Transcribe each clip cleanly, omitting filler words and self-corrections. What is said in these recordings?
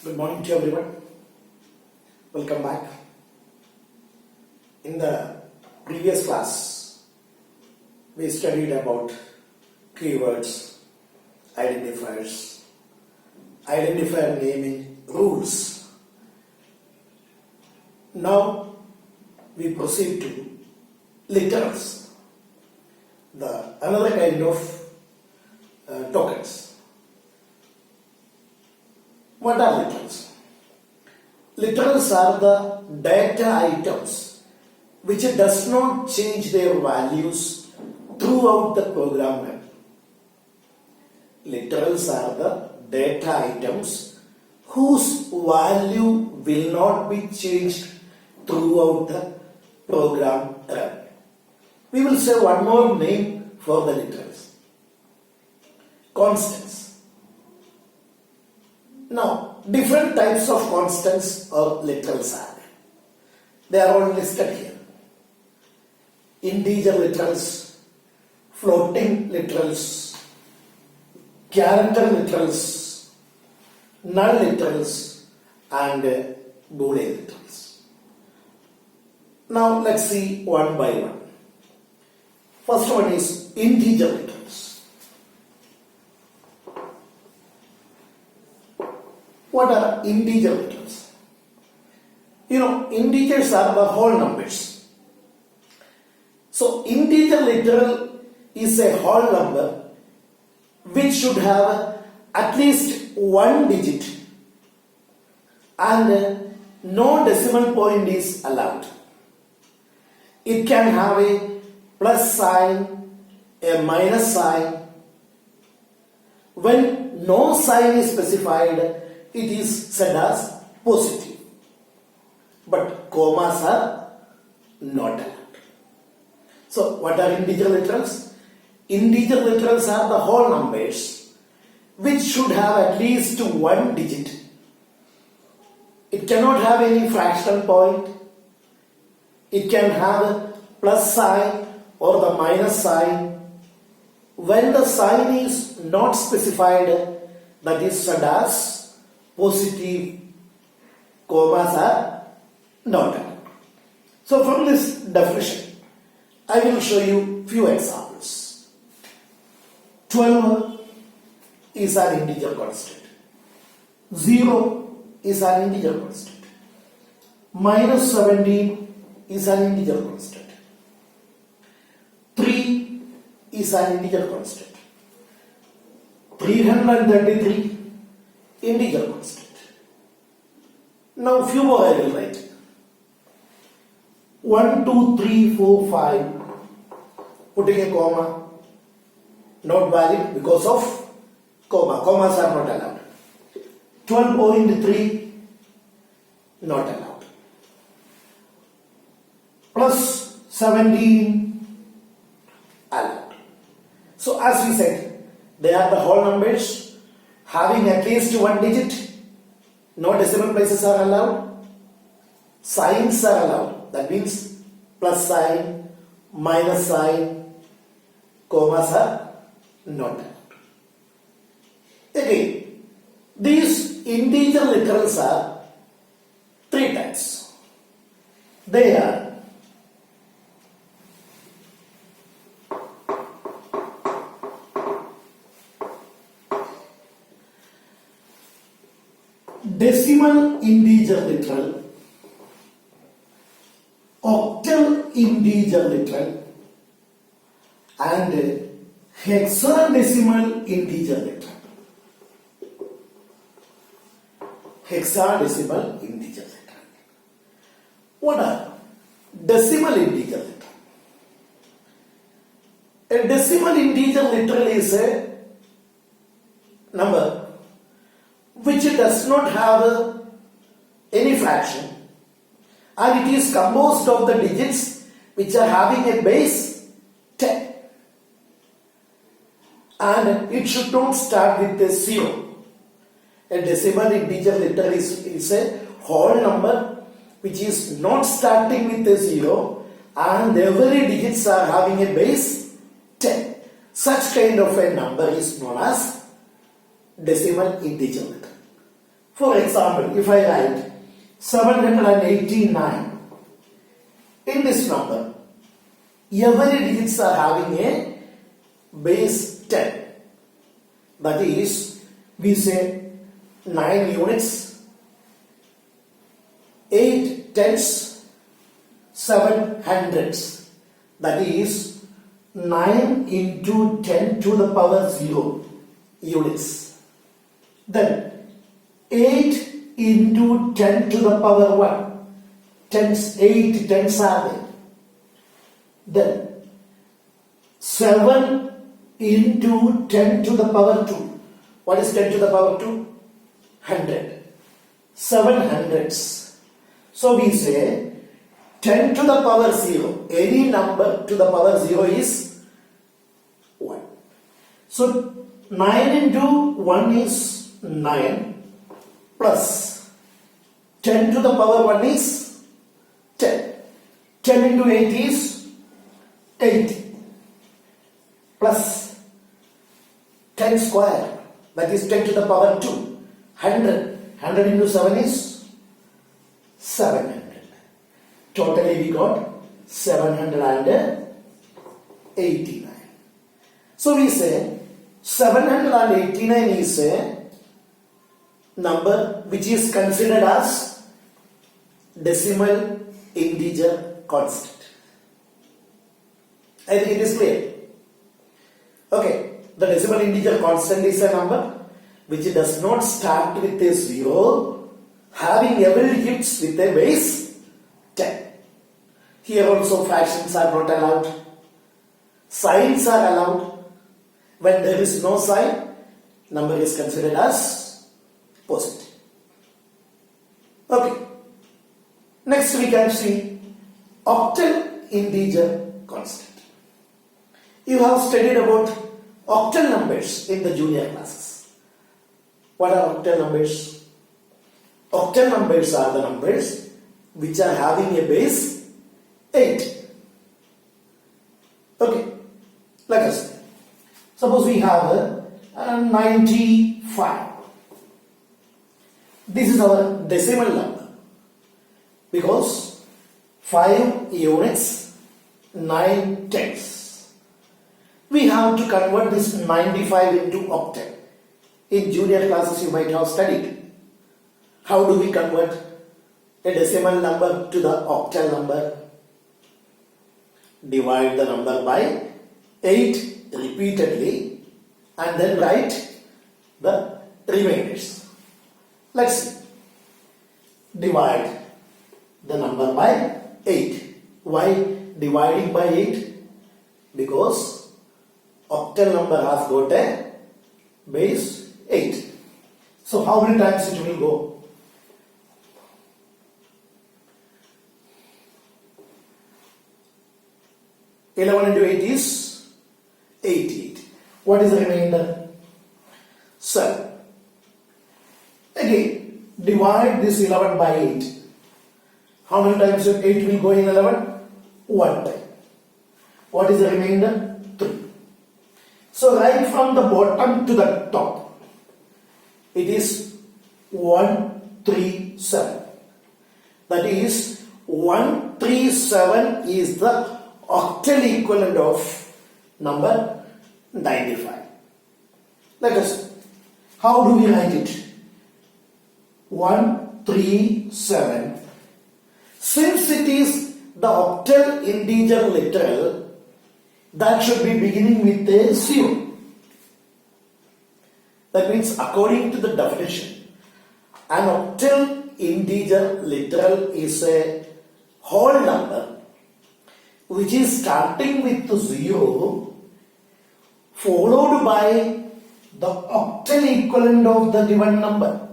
Good morning to everyone. Welcome back. In the previous class, we studied about keywords, identifiers, identifier naming rules. Now we proceed to literals, another kind of tokens. What are literals? Literals are the data items which does not change their values throughout the program. Literals are the data items whose value will not be changed throughout the program run. We will say one more name for the literals. Constants. Now, different types of constants or literals are there. They are all listed here. Integer literals, floating literals, character literals, null literals, and boolean literals. Now, let's see one by one. First one is integer literals. What are integer literals? Integers are the whole numbers. So, integer literal is a whole number which should have at least one digit and no decimal point is allowed. It can have a plus sign, a minus sign. When no sign is specified, it is said as positive. But commas are not allowed. So, what are integer literals? Integer literals are the whole numbers which should have at least one digit. It cannot have any fractional point. It can have a plus sign or the minus sign. When the sign is not specified, that is said as positive. Commas are not allowed. So from this definition, I will show you few examples. 12 is an integer constant. 0 is an integer constant. Minus 17 is an integer constant. 3 is an integer constant. 333 integer constant. Now few more I will write. 1, 2, 3, 4, 5. Putting a comma. Not valid because of comma. Commas are not allowed. 12.3 not allowed. Plus 17 allowed. So as we said, they are the whole numbers having at least one digit. No decimal places are allowed. Signs are allowed. That means plus sign, minus sign, commas are not allowed. Again, these integer literals are three types. They are decimal integer literal, octal integer literal, and hexadecimal integer literal. Hexadecimal integer literal. What are decimal integer literal? A decimal integer literal is a number which does not have any fraction and it is composed of the digits which are having a base 10 and it should not start with a 0. A decimal integer literal is a whole number which is not starting with a 0 and every digits are having a base 10. Such kind of a number is known as decimal integer literal. For example, if I write 789, in this number, every digits are having a base 10. That is, we say 9 units, 8 tens, 7 hundreds. That is 9 into 10 to the power 0 units. Then 8 into 10 to the power 1. Tens, 8 tens are there. Then 7 into 10 to the power 2. What is 10 to the power 2? 100. 7 hundreds. So we say 10 to the power 0. Any number to the power 0 is 1. So 9 into 1 is 9 plus 10 to the power 1 is 10. 10 into 8 is 80 plus 10 square, that is 10 to the power 2, 100. 100 into 7 is 700. Totally we got 789. So we say 789 is a number which is considered as decimal integer constant. I think it is clear. Okay, the decimal integer constant is a number which does not start with a 0, having every digits with a base 10. Here also fractions are not allowed. Signs are allowed. When there is no sign, number is considered as positive. Okay. Next we can see octal integer constant. You have studied about octal numbers in the junior classes. What are octal numbers? Octal numbers are the numbers which are having a base 8. Okay, let us see. Suppose we have 95. This is our decimal number because 5 units, 9 tenths. We have to convert this 95 into octal. In junior classes you might have studied. How do we convert a decimal number to the octal number? Divide the number by 8 repeatedly and then write the remainders. Let's see. Divide the number by 8. Why dividing by 8? Because octal number has got a base 8. So how many times it will go? Eleven into 8 is 88. What is the remainder? 7. Again, divide this 11 by 8. How many times 8 will go in 11? 1 time. What is the remainder? 3. So right from the bottom to the top, it is 137. That is 137 is the octal equivalent of number 95. Let us, how do we write it? 137. Since it is the octal integer literal, that should be beginning with a 0. That means according to the definition, an octal integer literal is a whole number which is starting with 0 followed by the octal equivalent of the given number.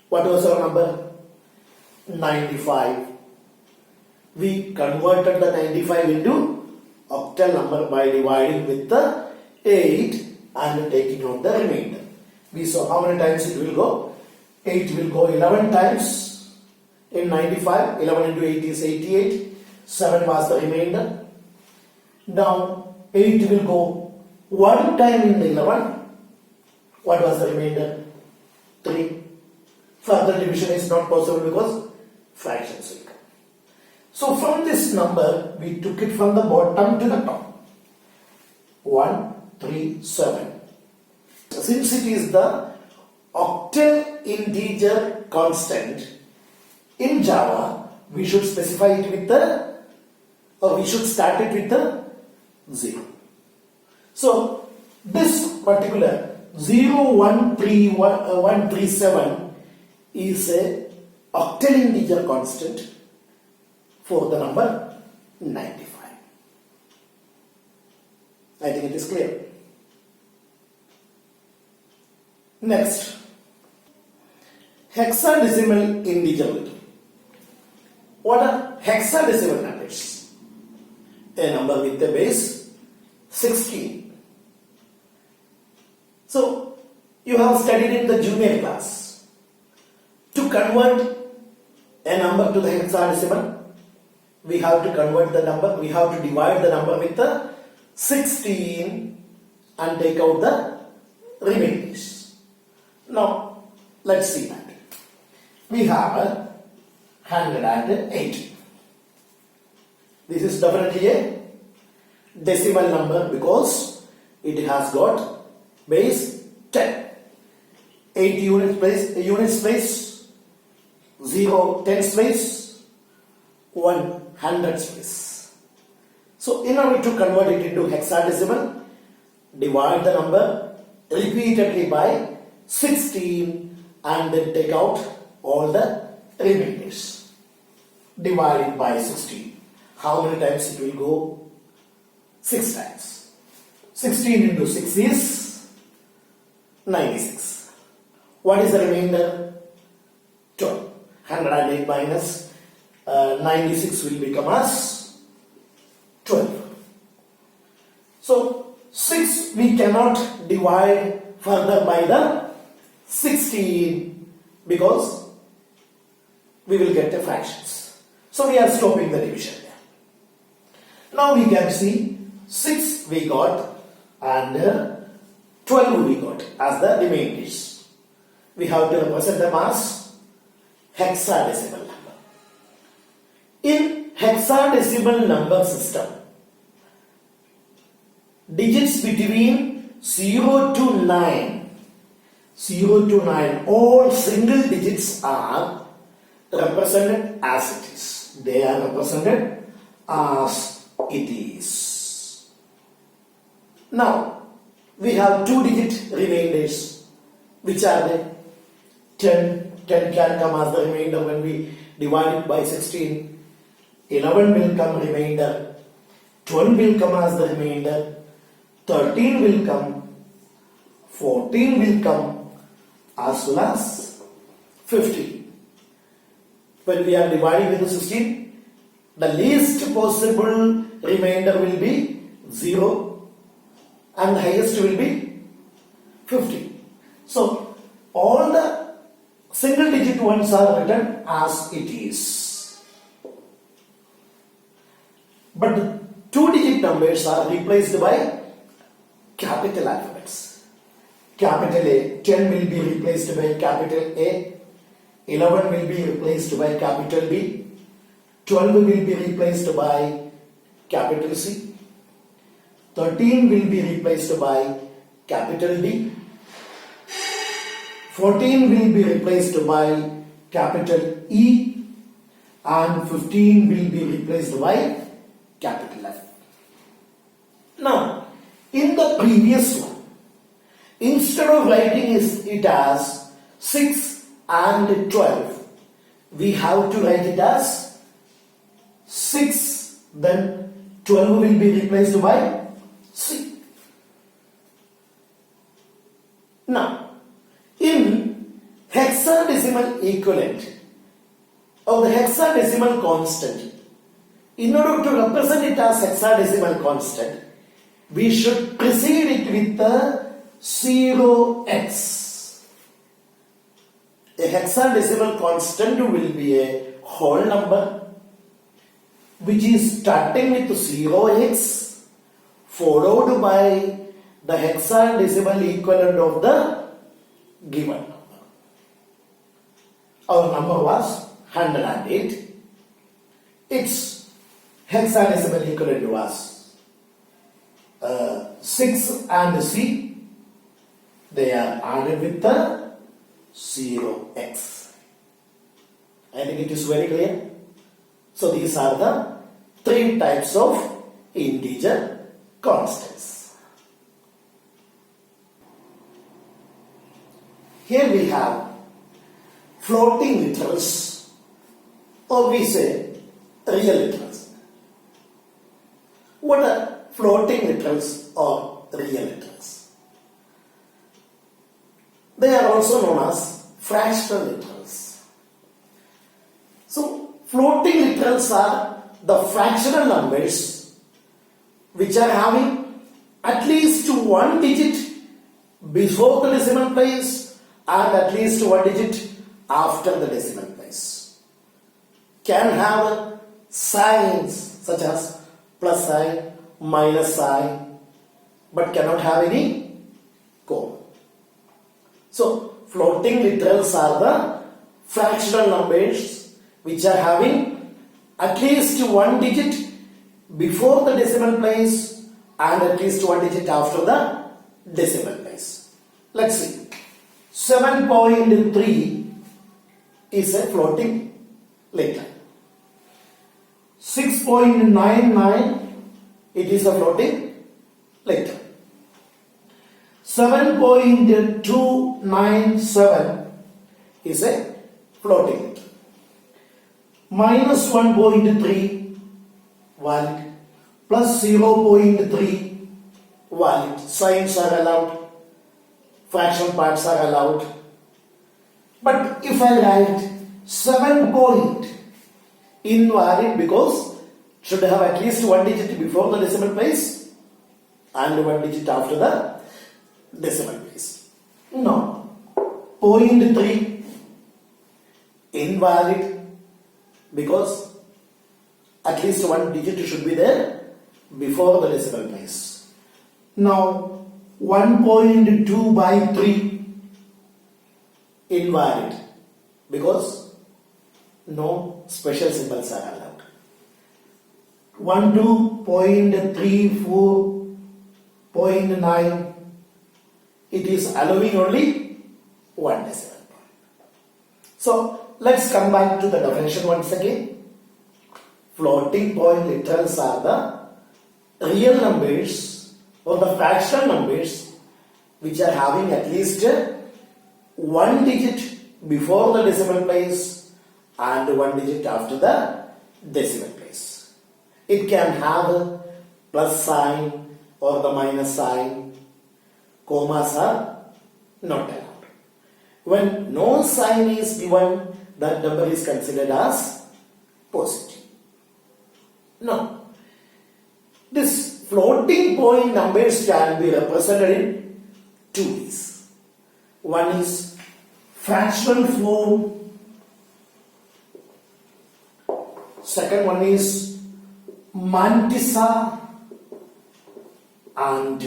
What was our number? 95. We converted the 95 into octal number by dividing with the 8 and taking out the remainder. We saw how many times it will go. 8 will go 11 times in 95. 11 into 8 is 88. 7 was the remainder. Now 8 will go 1 time in the 11. What was the remainder? 3. further division is not possible because fractions will come. So from this number, we took it from the bottom to the top. 137. Since it is the octal integer constant, in Java, we should specify it with the, or we should start it with the 0. So this particular 137 is a octal integer constant for the number 95. I think it is clear. Next, hexadecimal integer. What are hexadecimal numbers? A number with the base 16. So, you have studied in the junior class. To convert a number to the hexadecimal, we have to convert the number, we have to divide the number with the 16 and take out the remainders. Now, let's see that. We have 108. This is definitely a decimal number because it has got base 10. 8 units place, 0 tens place, 1 hundreds place. So in order to convert it into hexadecimal, divide the number repeatedly by 16 and then take out all the remainders. Divide it by 16. How many times it will go? 6 times. 16 into 6 is 96. What is the remainder? 12. 108 minus 96 will become as 12. So 6 we cannot divide further by the 16 because we will get the fractions. So we are stopping the division there. Now we can see 6 we got and 12 we got as the remainders. We have to represent them as hexadecimal number. In hexadecimal number system, digits between 0 to 9, all single digits are represented as it is. They are represented as it is. Now, we have 2-digit remainders. Which are they? 10 can come as the remainder when we divide it by 16. 11 will come remainder. 12 will come as the remainder. 13 will come. 14 will come as well as 15. When we are dividing with the 16, the least possible remainder will be 0 and the highest will be 15. So, all the single digit ones are written as it is. But the 2-digit numbers are replaced by capital alphabets. Capital A, 10 will be replaced by capital A, 11 will be replaced by capital B, 12 will be replaced by capital C, 13 will be replaced by capital D, 14 will be replaced by capital E, and 15 will be replaced by capital F. Now, in the previous one, instead of writing it as 6 and 12, we have to write it as 6, then 12 will be replaced by C. Now, in hexadecimal equivalent of the hexadecimal constant, in order to represent it as hexadecimal constant, we should precede it with the 0x. A hexadecimal constant will be a whole number which is starting with 0x followed by the hexadecimal equivalent of the given number. our number was 108. Its hexadecimal equivalent was 6 and C. They are added with the 0x. I think it is very clear. So these are the three types of integer constants. Here we have floating literals, or we say real literals. What are floating literals or real literals? They are also known as fractional literals. So floating literals are the fractional numbers which are having at least one digit before the decimal place and at least one digit after the decimal place. Can have signs such as plus sign, minus sign, but cannot have any comma. So floating literals are the fractional numbers which are having at least one digit before the decimal place and at least one digit after the decimal place. Let's see. 7.3 is a floating letter. 6.99, it is a floating letter. 7.297 is a floating letter. Minus 1.3 valid, plus 0.3 valid. Signs are allowed, fraction parts are allowed. But if I write 7 point, invalid, because should have at least one digit before the decimal place and one digit after the decimal place. No. 0.3, invalid, because at least one digit should be there before the decimal place. Now 1.2 by 3, invalid, because no special symbols are allowed. 12.34.9, it is allowing only one decimal point. So let's come back to the definition once again. Floating point literals are the real numbers or the fractional numbers which are having at least one digit before the decimal place and one digit after the decimal place. It can have a plus sign or the minus sign. Commas are not allowed. When no sign is given, that number is considered as positive. Now, this floating point numbers can be represented in two ways. One is fractional form. Second one is mantissa and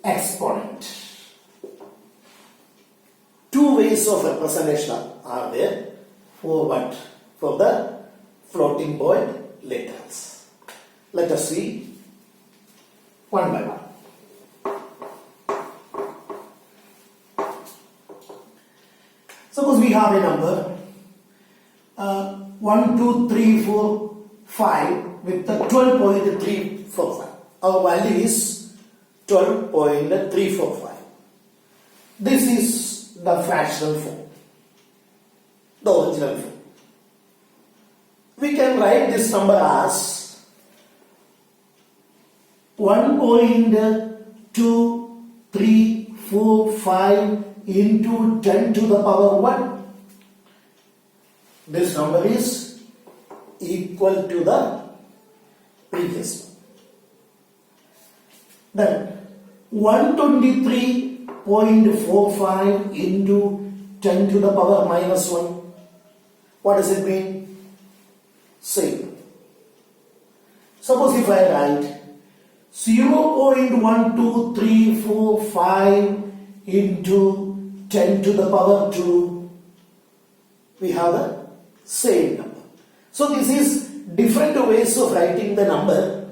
exponent. Two ways of representation are there for what? For the floating point letters. Let us see one by one. Suppose we have a number 1, 2, 3, 4, 5 with the 12.345. Our value is 12.345. This is the fractional form, the original form. We can write this number as 1.2345 into 10 to the power 1. This number is equal to the previous one. Then 123.45 into 10 to the power minus 1. What does it mean? Same. Suppose if I write 0.12345 into 10 to the power 2, we have the same number. So this is different ways of writing the number,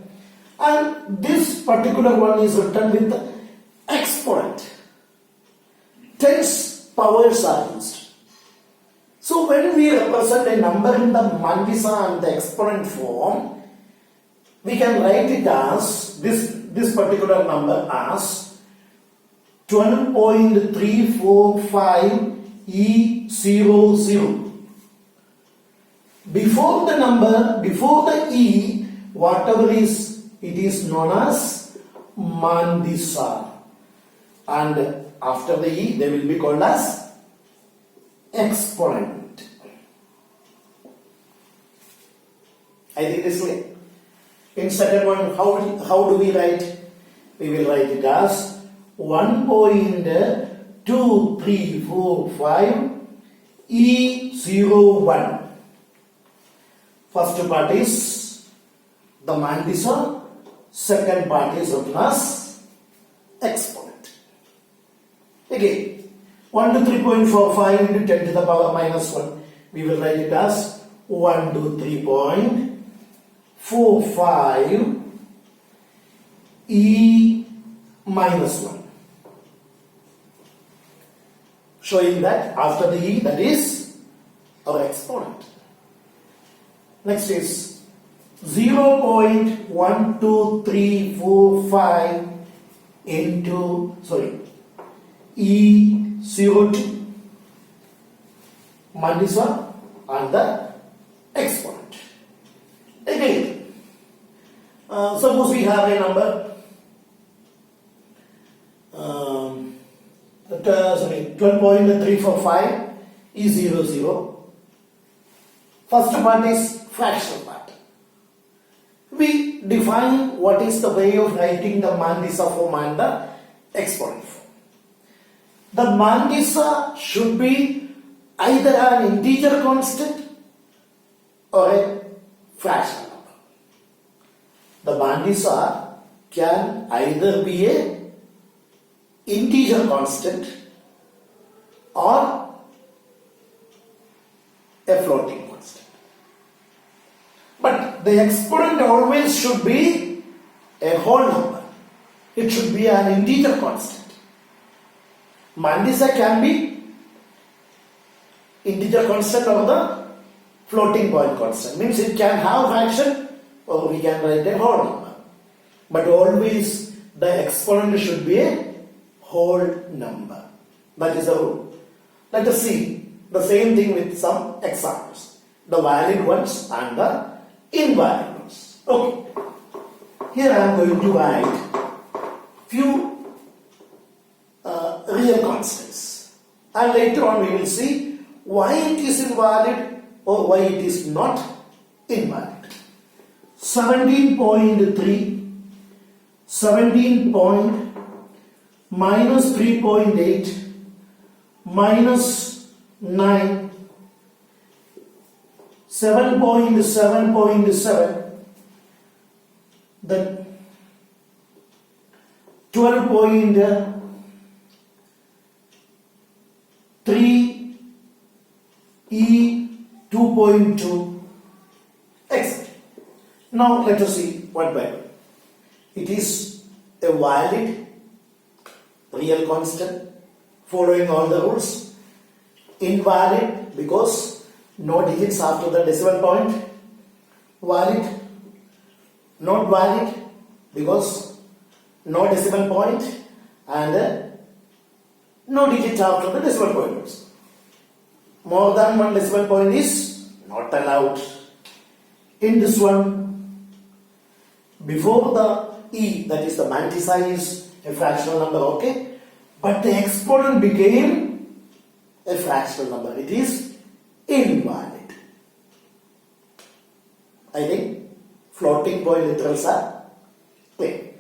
and this particular one is written with the exponent. Tens powers are used. So when we represent a number in the Mandisa and the exponent form, we can write it as this particular number as 12.345 E00. Before the number, before the E, whatever is, it is known as Mandisa, and after the E, they will be called as exponent. I think this way. In second one, how do we write? We will write it as 1.2345 E01. First part is the Mandisa, second part is written as exponent. Again, 123.45 into 10 to the power minus 1. We will write it as 123.45 E minus 1. Showing that after the E, that is our exponent. Next is 0.12345 into, E02. Mandisa and the exponent. Again, suppose we have a number 12.345 E00. First part is fractional part. We define what is the way of writing the Mandisa form and the exponent form. The Mandisa should be either an integer constant or a fractional number. The Mandisa can either be a integer constant or a floating constant. But the exponent always should be a whole number. It should be an integer constant. Mandisa can be integer constant or the floating point constant. Means it can have fraction or we can write a whole number. But always the exponent should be a whole number. That is the rule. Let us see the same thing with some examples. The valid ones and the invalid ones. Okay. Here I am going to write few real constants. And later on we will see why it is invalid or why it is not invalid. 17.3, 17 point, minus 3.8, minus 9, 7.7.7, then 12.3 E 2.2, etc. Now let us see one by one. It is a valid real constant following all the rules. Invalid because no digits after the decimal point. Valid. Not valid because no decimal point and no digit after the decimal point. More than one decimal point is not allowed. In this one, before the E, that is the Mandisa, is a fractional number, okay? But the exponent became a fractional number. It is invalid. I think floating point literals are clear.